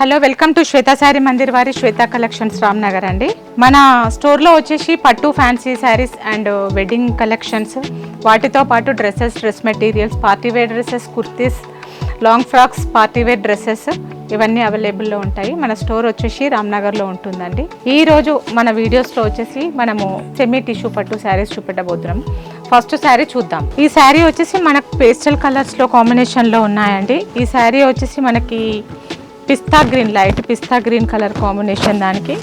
Hello welcome to Shweta sari Mandir వారి Shweta collections Ramnagar అండి. మన స్టోర్లో వచ్చేసి పట్టు fancy sarees and wedding collections, వాటితో పాటు dresses, dress materials, party wear dresses, kurtis, long frocks, party wear dresses ఇవన్నీ అవైలబుల్లో ఉంటాయి. మన స్టోర్ వచ్చేసి రామ్నగర్లో ఉంటుందండి. ఈరోజు మన వీడియోస్లో వచ్చేసి మనము సెమీ టిష్యూ పట్టు శారీస్ చూపెట్టబోతున్నాం. ఫస్ట్ శారీ చూద్దాం. ఈ శారీ వచ్చేసి మనకు పేస్టల్ కలర్స్లో కాంబినేషన్లో ఉన్నాయండి. ఈ శారీ వచ్చేసి మనకి పిస్తా గ్రీన్, లైట్ పిస్తా గ్రీన్ కలర్ కాంబినేషన్, దానికి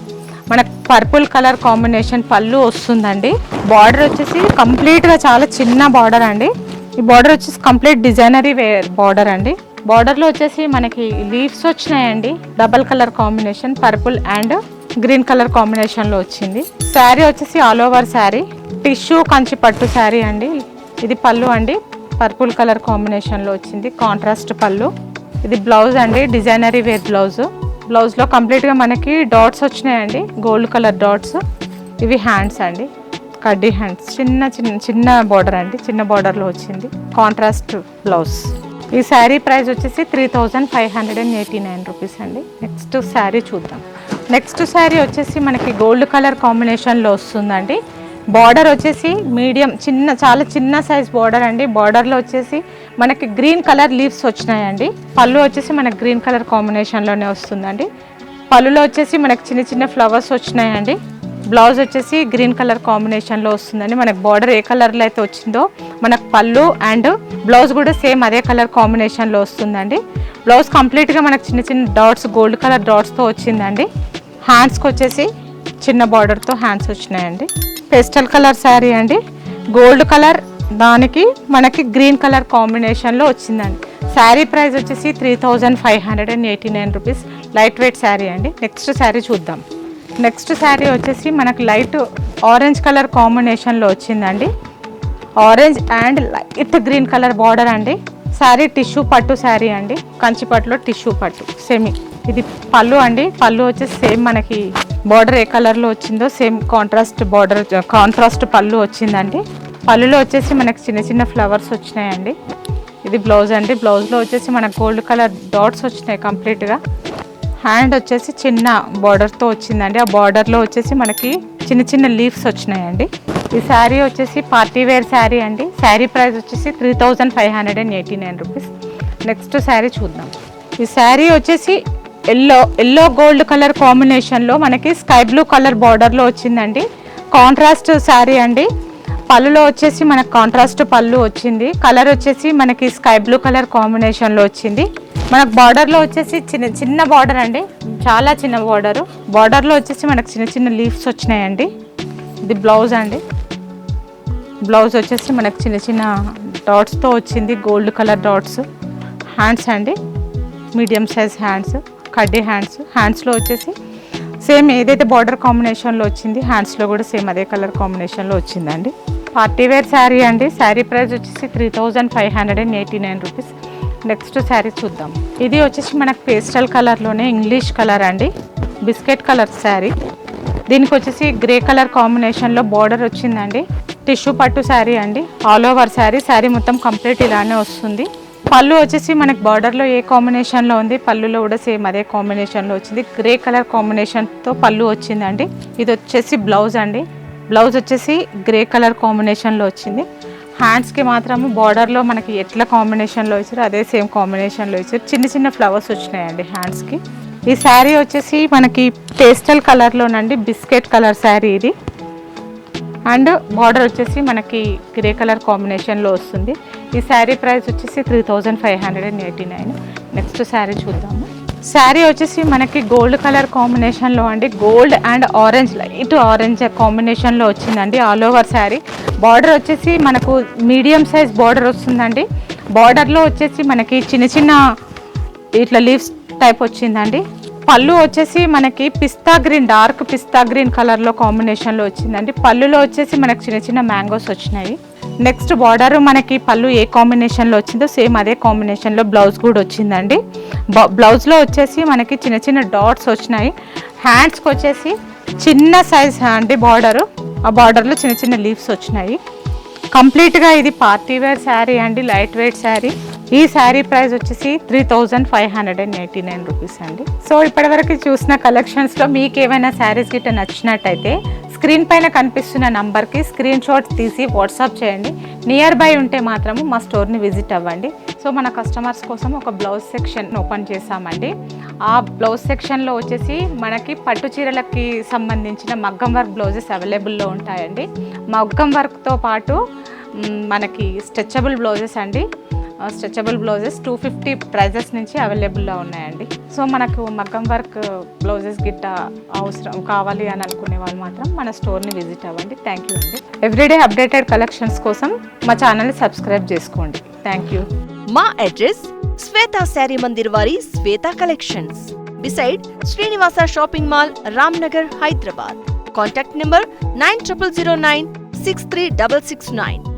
మనకు పర్పుల్ కలర్ కాంబినేషన్ పళ్ళు వస్తుందండి. బార్డర్ వచ్చేసి కంప్లీట్గా చాలా చిన్న బార్డర్ అండి. ఈ బార్డర్ వచ్చేసి కంప్లీట్ డిజైనరీ వేర్ బార్డర్ అండి. బార్డర్లో వచ్చేసి మనకి లీవ్స్ వచ్చినాయండి. Double colour combination purple and green colour కాంబినేషన్లో వచ్చింది. శారీ వచ్చేసి all over sari tissue Kanchi పట్టు శారీ అండి. ఇది పళ్ళు అండి, పర్పుల్ కలర్ కాంబినేషన్లో వచ్చింది, కాంట్రాస్ట్ పళ్ళు. ఇది బ్లౌజ్ అండి, డిజైనరీ వేర్ బ్లౌజ్. బ్లౌజ్లో కంప్లీట్గా మనకి డాట్స్ వచ్చినాయండి, గోల్డ్ కలర్ డాట్స్. ఇవి హ్యాండ్స్ అండి, కడ్డీ హ్యాండ్స్, చిన్న బార్డర్ అండి, చిన్న బార్డర్లో వచ్చింది, కాంట్రాస్ట్ బ్లౌజ్. ఈ శారీ ప్రైస్ వచ్చేసి 3589 రూపీస్ అండి. నెక్స్ట్ శారీ చూద్దాం. నెక్స్ట్ శారీ వచ్చేసి మనకి గోల్డ్ కలర్ కాంబినేషన్లో వస్తుందండి. బార్డర్ వచ్చేసి మీడియం చాలా చిన్న సైజ్ బార్డర్ అండి. బార్డర్లో వచ్చేసి మనకి గ్రీన్ కలర్ లీవ్స్ వచ్చినాయండి. పళ్ళు వచ్చేసి మనకి గ్రీన్ కలర్ కాంబినేషన్లోనే వస్తుందండి. పళ్ళులో వచ్చేసి మనకి చిన్న ఫ్లవర్స్ వచ్చినాయండి. బ్లౌజ్ వచ్చేసి గ్రీన్ కలర్ కాంబినేషన్లో వస్తుందండి. మనకి బార్డర్ ఏ కలర్లో అయితే వచ్చిందో మనకు పళ్ళు అండ్ బ్లౌజ్ కూడా సేమ్ అదే కలర్ కాంబినేషన్లో వస్తుందండి. బ్లౌజ్ కంప్లీట్గా మనకు చిన్న డాట్స్, గోల్డ్ కలర్ డాట్స్తో వచ్చిందండి. హ్యాండ్స్కి వచ్చేసి చిన్న బార్డర్తో హ్యాండ్స్ వచ్చినాయండి. పేస్టల్ కలర్ శారీ అండి, గోల్డ్ కలర్ దానికి మనకి గ్రీన్ కలర్ కాంబినేషన్లో వచ్చిందండి. శారీ ప్రైస్ వచ్చేసి 3589 రూపీస్. లైట్ వెయిట్ శారీ అండి. నెక్స్ట్ శారీ చూద్దాం. నెక్స్ట్ శారీ వచ్చేసి మనకు లైట్ ఆరెంజ్ కలర్ కాంబినేషన్లో వచ్చిందండి. Orange and light green colour border అండి. శారీ టిష్యూ పట్టు శారీ అండి, కంచిపట్టులో టిష్యూ పట్టు సెమీ. ఇది పళ్ళు అండి. పళ్ళు వచ్చేసి సేమ్ మనకి బార్డర్ ఏ కలర్లో వచ్చిందో సేమ్ కాంట్రాస్ట్ బార్డర్, కాంట్రాస్ట్ పళ్ళు వచ్చిందండి. పళ్ళులో వచ్చేసి మనకి చిన్న ఫ్లవర్స్ వచ్చినాయండి. ఇది బ్లౌజ్ అండి. బ్లౌజ్లో వచ్చేసి మనకు గోల్డ్ కలర్ డాట్స్ వచ్చినాయి కంప్లీట్గా. హ్యాండ్ వచ్చేసి చిన్న బార్డర్తో వచ్చిందండి. ఆ బార్డర్లో వచ్చేసి మనకి చిన్న లీవ్స్ వచ్చినాయండి. ఈ శారీ వచ్చేసి పార్టీ వేర్ శారీ అండి. శారీ ప్రైస్ వచ్చేసి 3589 రూపీస్. నెక్స్ట్ శారీ చూద్దాం. ఈ శారీ వచ్చేసి ఎల్లో గోల్డ్ కలర్ కాంబినేషన్లో మనకి స్కై బ్లూ కలర్ బార్డర్లో వచ్చిందండి. కాంట్రాస్ట్ శారీ అండి. పళ్ళులో వచ్చేసి మనకు కాంట్రాస్ట్ పళ్ళు వచ్చింది. కలర్ వచ్చేసి మనకి స్కై బ్లూ కలర్ కాంబినేషన్లో వచ్చింది. మనకు బార్డర్లో వచ్చేసి చిన్న బార్డర్ అండి, చాలా చిన్న బార్డరు. బార్డర్లో వచ్చేసి మనకు చిన్న లీవ్స్ వచ్చినాయండి. ఇది బ్లౌజ్ అండి. బ్లౌజ్ వచ్చేసి మనకు చిన్న డాట్స్తో వచ్చింది, గోల్డ్ కలర్ డాట్స్. హ్యాండ్స్ అండి, మీడియం సైజ్ హ్యాండ్స్, కడ్డీ హ్యాండ్స్. హ్యాండ్స్లో వచ్చేసి సేమ్ ఏదైతే బార్డర్ కాంబినేషన్లో వచ్చింది హ్యాండ్స్లో కూడా సేమ్ అదే కలర్ కాంబినేషన్లో వచ్చిందండి. పార్టీ వేర్ శారీ అండి. శారీ ప్రైస్ వచ్చేసి 3589 రూపీస్. నెక్స్ట్ శారీ చూద్దాం. ఇది వచ్చేసి మనకు పేస్టల్ కలర్లోనే ఇంగ్లీష్ కలర్ అండి, బిస్కెట్ కలర్ శారీ. దీనికి వచ్చేసి గ్రే కలర్ కాంబినేషన్లో బార్డర్ వచ్చిందండి. టిష్యూ పట్టు శారీ అండి, ఆల్ ఓవర్ శారీ. శారీ మొత్తం కంప్లీట్ ఇలానే వస్తుంది. పళ్ళు వచ్చేసి మనకి బార్డర్లో ఏ కాంబినేషన్లో ఉంది, పళ్ళులో కూడా సేమ్ అదే కాంబినేషన్లో వచ్చింది. గ్రే కలర్ కాంబినేషన్తో పళ్ళు వచ్చిందండి. ఇది వచ్చేసి బ్లౌజ్ అండి. బ్లౌజ్ వచ్చేసి గ్రే కలర్ కాంబినేషన్లో వచ్చింది. హ్యాండ్స్కి మాత్రము బార్డర్లో మనకి ఎట్లా కాంబినేషన్లో ఇచ్చారో అదే సేమ్ కాంబినేషన్లో ఇచ్చారు. చిన్న ఫ్లవర్స్ వచ్చినాయండి హ్యాండ్స్కి. ఈ శారీ వచ్చేసి మనకి పేస్టల్ కలర్లోనండి, బిస్కెట్ కలర్ శారీ ఇది. అండ్ బార్డర్ వచ్చేసి మనకి గ్రే కలర్ కాంబినేషన్లో వస్తుంది. ఈ శారీ ప్రైస్ వచ్చేసి 3589. నెక్స్ట్ శారీ చూద్దాము. శారీ వచ్చేసి మనకి గోల్డ్ కలర్ కాంబినేషన్లో అండి, gold and orange, light orange కాంబినేషన్లో వచ్చిందండి. All over sari. బార్డర్ వచ్చేసి మనకు మీడియం సైజ్ బార్డర్ వస్తుందండి. బార్డర్లో వచ్చేసి మనకి చిన్న ఇట్లా లీవ్స్ టైప్ వచ్చిందండి. పళ్ళు వచ్చేసి మనకి పిస్తా గ్రీన్, డార్క్ పిస్తా గ్రీన్ కలర్లో కాంబినేషన్లో వచ్చిందండి. పళ్ళులో వచ్చేసి మనకి చిన్న మ్యాంగోస్ వచ్చినాయి. నెక్స్ట్ బార్డర్ మనకి పళ్ళు ఏ కాంబినేషన్లో వచ్చిందో సేమ్ అదే కాంబినేషన్లో బ్లౌజ్ కూడా వచ్చిందండి. బ్లౌజ్లో వచ్చేసి మనకి చిన్న డాట్స్ వచ్చినాయి. హ్యాండ్స్కి వచ్చేసి చిన్న సైజ్ అండి బార్డరు. ఆ బార్డర్లో చిన్న లీవ్స్ వచ్చినాయి. కంప్లీట్గా ఇది పార్టీ వేర్ శారీ అండి, లైట్ వెయిట్ శారీ. ఈ శారీ ప్రైస్ వచ్చేసి 3589 రూపీస్ అండి. సో ఇప్పటివరకు చూసిన కలెక్షన్స్లో మీకు ఏమైనా శారీస్ గిట్ట నచ్చినట్టయితే స్క్రీన్ పైన కనిపిస్తున్న నంబర్కి స్క్రీన్ షాట్ తీసి వాట్సాప్ చేయండి. నియర్ బై ఉంటే మాత్రము మా స్టోర్ని విజిట్ అవ్వండి. సో మన కస్టమర్స్ కోసం ఒక బ్లౌజ్ సెక్షన్ ఓపెన్ చేసామండి. ఆ బ్లౌజ్ సెక్షన్లో వచ్చేసి మనకి పట్టు చీరలకి సంబంధించిన మగ్గం వర్క్ బ్లౌజెస్ అవైలబుల్లో ఉంటాయండి. మగ్గం వర్క్తో పాటు మనకి స్ట్రెచబుల్ బ్లౌజెస్ అండి. స్ట్రెచబుల్ బ్లౌజెస్ 250 ప్రైజెస్ నుంచి అవైలబుల్లో ఉన్నాయండి. సో మనకు మగ్గం వర్క్ బ్లౌజెస్ గిట్ట అవసరం కావాలి అని అనుకునే వాళ్ళు మాత్రం మన స్టోర్ని విజిట్ అవ్వండి. థ్యాంక్ యూ అండి. ఎవ్రీడే అప్డేటెడ్ కలెక్షన్స్ కోసం మా ఛానల్ని సబ్స్క్రైబ్ చేసుకోండి. Thank you. మా అడ్రస్ శ్వేత శారీ మందిర్ వారి Shweta collections beside Srinivasa Shopping Mall, Ramnagar, Hyderabad. Contact number 9009 63669.